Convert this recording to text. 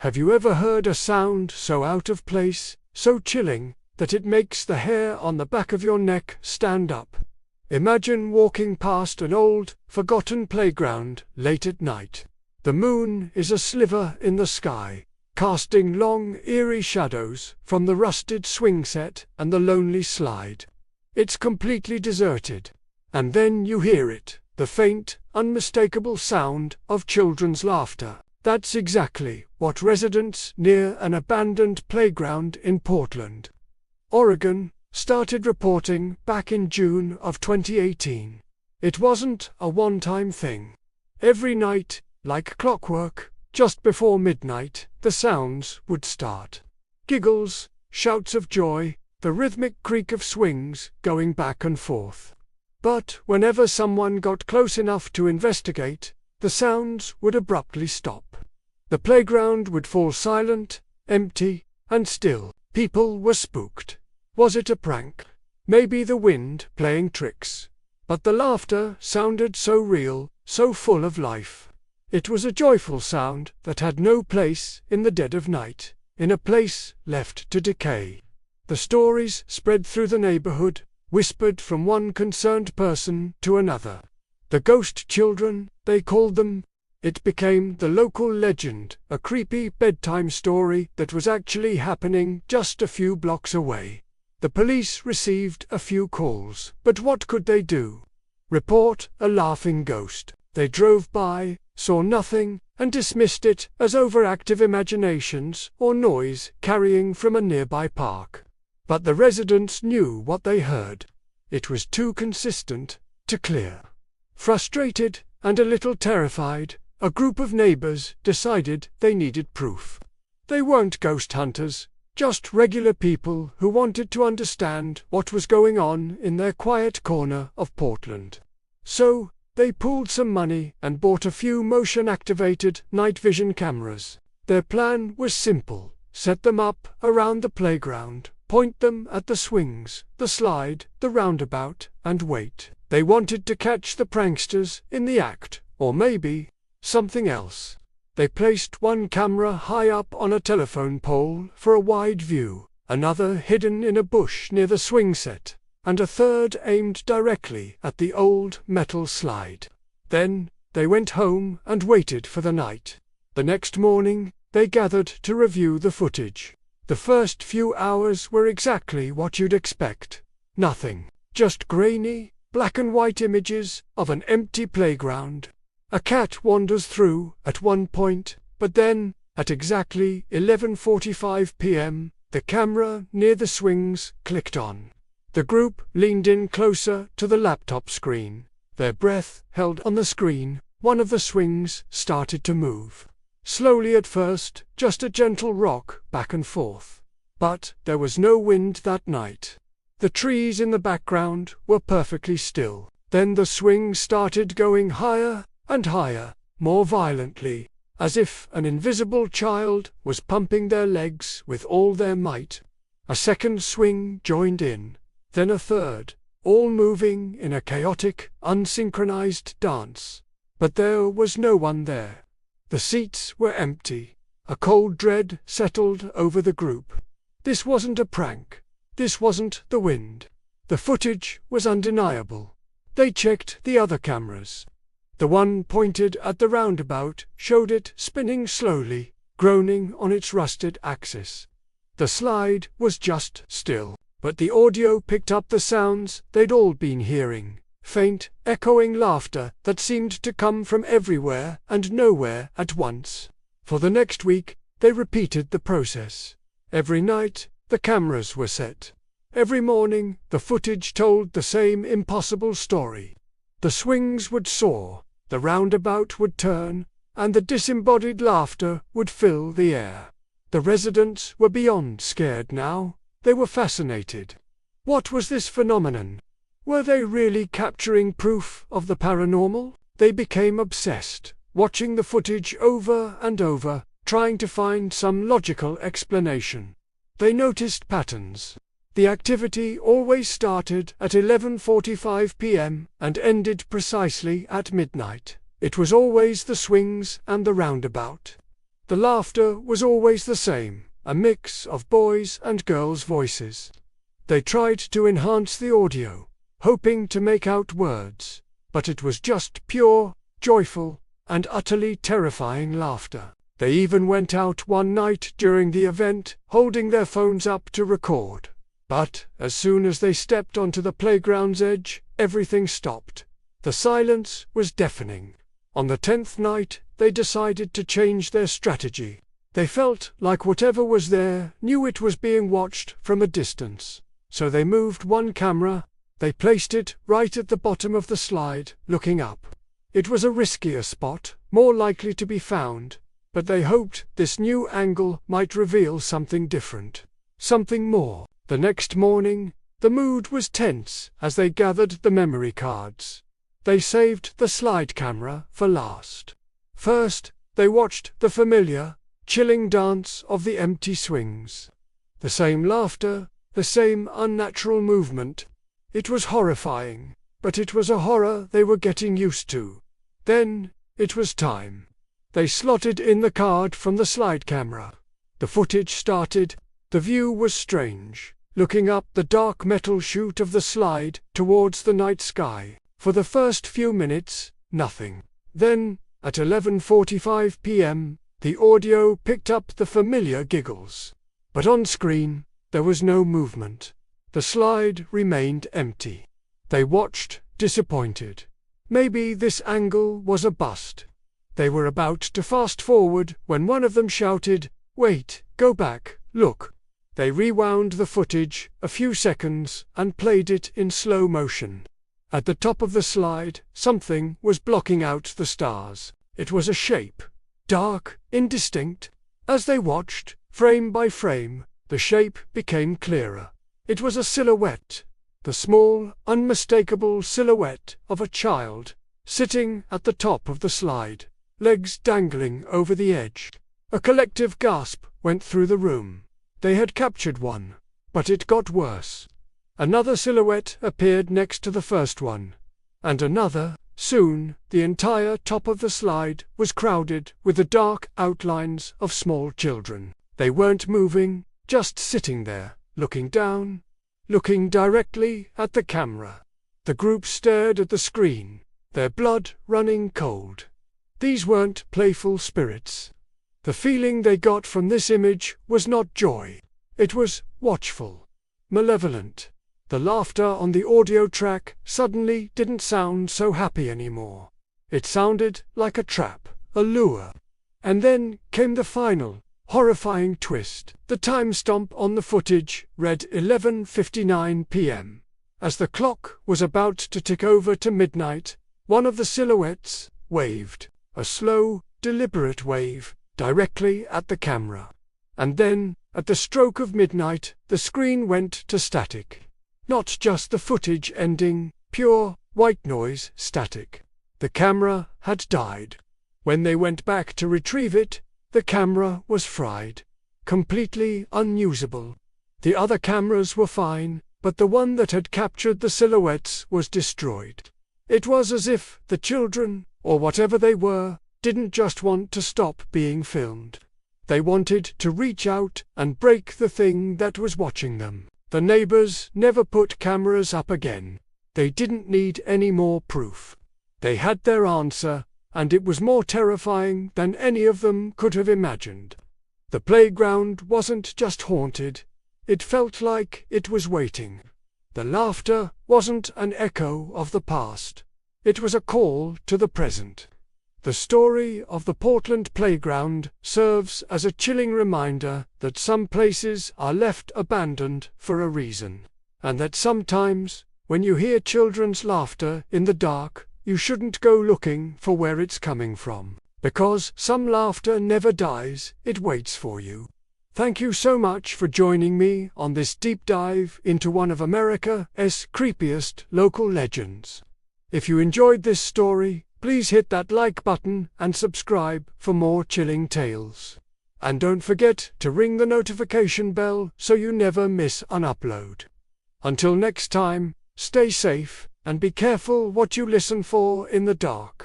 Have you ever heard a sound so out of place, so chilling, that it makes the hair on the back of your neck stand up? Imagine walking past an old, forgotten playground late at night. The moon is a sliver in the sky, casting long, eerie shadows from the rusted swing set and the lonely slide. It's completely deserted. And then you hear it, the faint, unmistakable sound of children's laughter. That's exactly what residents near an abandoned playground in Portland, Oregon, started reporting back in June of 2018. It wasn't a one-time thing. Every night, like clockwork, just before midnight, the sounds would start. Giggles, shouts of joy, the rhythmic creak of swings going back and forth. But whenever someone got close enough to investigate, the sounds would abruptly stop. The playground would fall silent, empty, and still. People were spooked. Was it a prank? Maybe the wind playing tricks. But the laughter sounded so real, so full of life. It was a joyful sound that had no place in the dead of night, in a place left to decay. The stories spread through the neighborhood, whispered from one concerned person to another. The ghost children, they called them. It became the local legend, a creepy bedtime story that was actually happening just a few blocks away. The police received a few calls, but what could they do? Report a laughing ghost. They drove by, saw nothing, and dismissed it as overactive imaginations or noise carrying from a nearby park. But the residents knew what they heard. It was too consistent, too clear. Frustrated and a little terrified, a group of neighbors decided they needed proof. They weren't ghost hunters, just regular people who wanted to understand what was going on in their quiet corner of Portland. So, they pooled some money and bought a few motion-activated night vision cameras. Their plan was simple: set them up around the playground, point them at the swings, the slide, the roundabout, and wait. They wanted to catch the pranksters in the act, or maybe something else. They placed one camera high up on a telephone pole for a wide view, another hidden in a bush near the swing set, and a third aimed directly at the old metal slide. Then, they went home and waited for the night. The next morning, they gathered to review the footage. The first few hours were exactly what you'd expect. Nothing. Just grainy, black and white images of an empty playground. A cat wanders through at one point, but then, at exactly 11:45 p.m., the camera near the swings clicked on. The group leaned in closer to the laptop screen. Their breath held on the screen. One of the swings started to move. Slowly at first, just a gentle rock back and forth. But there was no wind that night. The trees in the background were perfectly still. Then the swing started going higher and higher, more violently, as if an invisible child was pumping their legs with all their might. A second swing joined in, then a third, all moving in a chaotic, unsynchronized dance. But there was no one there. The seats were empty. A cold dread settled over the group. This wasn't a prank. This wasn't the wind. The footage was undeniable. They checked the other cameras. The one pointed at the roundabout showed it spinning slowly, groaning on its rusted axis. The slide was just still, but the audio picked up the sounds they'd all been hearing. Faint, echoing laughter that seemed to come from everywhere and nowhere at once. For the next week, they repeated the process. Every night, the cameras were set. Every morning, the footage told the same impossible story. The swings would soar, the roundabout would turn, and the disembodied laughter would fill the air. The residents were beyond scared now. They were fascinated. What was this phenomenon? Were they really capturing proof of the paranormal? They became obsessed, watching the footage over and over, trying to find some logical explanation. They noticed patterns. The activity always started at 11:45 p.m. and ended precisely at midnight. It was always the swings and the roundabout. The laughter was always the same, a mix of boys' and girls' voices. They tried to enhance the audio, hoping to make out words, but it was just pure, joyful, and utterly terrifying laughter. They even went out one night during the event, holding their phones up to record. But, as soon as they stepped onto the playground's edge, everything stopped. The silence was deafening. On the 10th night, they decided to change their strategy. They felt like whatever was there knew it was being watched from a distance. So they moved one camera. They placed it right at the bottom of the slide, looking up. It was a riskier spot, more likely to be found, but they hoped this new angle might reveal something different, something more. The next morning, the mood was tense as they gathered the memory cards. They saved the slide camera for last. First, they watched the familiar, chilling dance of the empty swings. The same laughter, the same unnatural movement. It was horrifying, but it was a horror they were getting used to. Then, it was time. They slotted in the card from the slide camera. The footage started. The view was strange, looking up the dark metal chute of the slide towards the night sky. For the first few minutes, nothing. Then, at 11:45 p.m., the audio picked up the familiar giggles. But on screen, there was no movement. The slide remained empty. They watched, disappointed. Maybe this angle was a bust. They were about to fast forward when one of them shouted, "Wait, go back, look." They rewound the footage a few seconds and played it in slow motion. At the top of the slide, something was blocking out the stars. It was a shape, dark, indistinct. As they watched, frame by frame, the shape became clearer. It was a silhouette, the small, unmistakable silhouette of a child, sitting at the top of the slide, legs dangling over the edge. A collective gasp went through the room. They had captured one, but it got worse. Another silhouette appeared next to the first one, and another. Soon, the entire top of the slide was crowded with the dark outlines of small children. They weren't moving, just sitting there, looking down, looking directly at the camera. The group stared at the screen, their blood running cold. These weren't playful spirits. The feeling they got from this image was not joy. It was watchful, malevolent. The laughter on the audio track suddenly didn't sound so happy anymore. It sounded like a trap, a lure. And then came the final, horrifying twist. The timestamp on the footage read 11:59 p.m. As the clock was about to tick over to midnight, one of the silhouettes waved, a slow, deliberate wave, directly at the camera. And then, at the stroke of midnight, the screen went to static. Not just the footage ending, pure, white noise static. The camera had died. When they went back to retrieve it, the camera was fried, completely unusable. The other cameras were fine, but the one that had captured the silhouettes was destroyed. It was as if the children, or whatever they were, didn't just want to stop being filmed. They wanted to reach out and break the thing that was watching them. The neighbors never put cameras up again. They didn't need any more proof. They had their answer, and it was more terrifying than any of them could have imagined. The playground wasn't just haunted. It felt like it was waiting. The laughter wasn't an echo of the past. It was a call to the present. The story of the Portland playground serves as a chilling reminder that some places are left abandoned for a reason, and that sometimes, when you hear children's laughter in the dark, you shouldn't go looking for where it's coming from, because some laughter never dies, it waits for you. Thank you so much for joining me on this deep dive into one of America's creepiest local legends. If you enjoyed this story, please hit that like button and subscribe for more chilling tales. And don't forget to ring the notification bell so you never miss an upload. Until next time, stay safe and be careful what you listen for in the dark.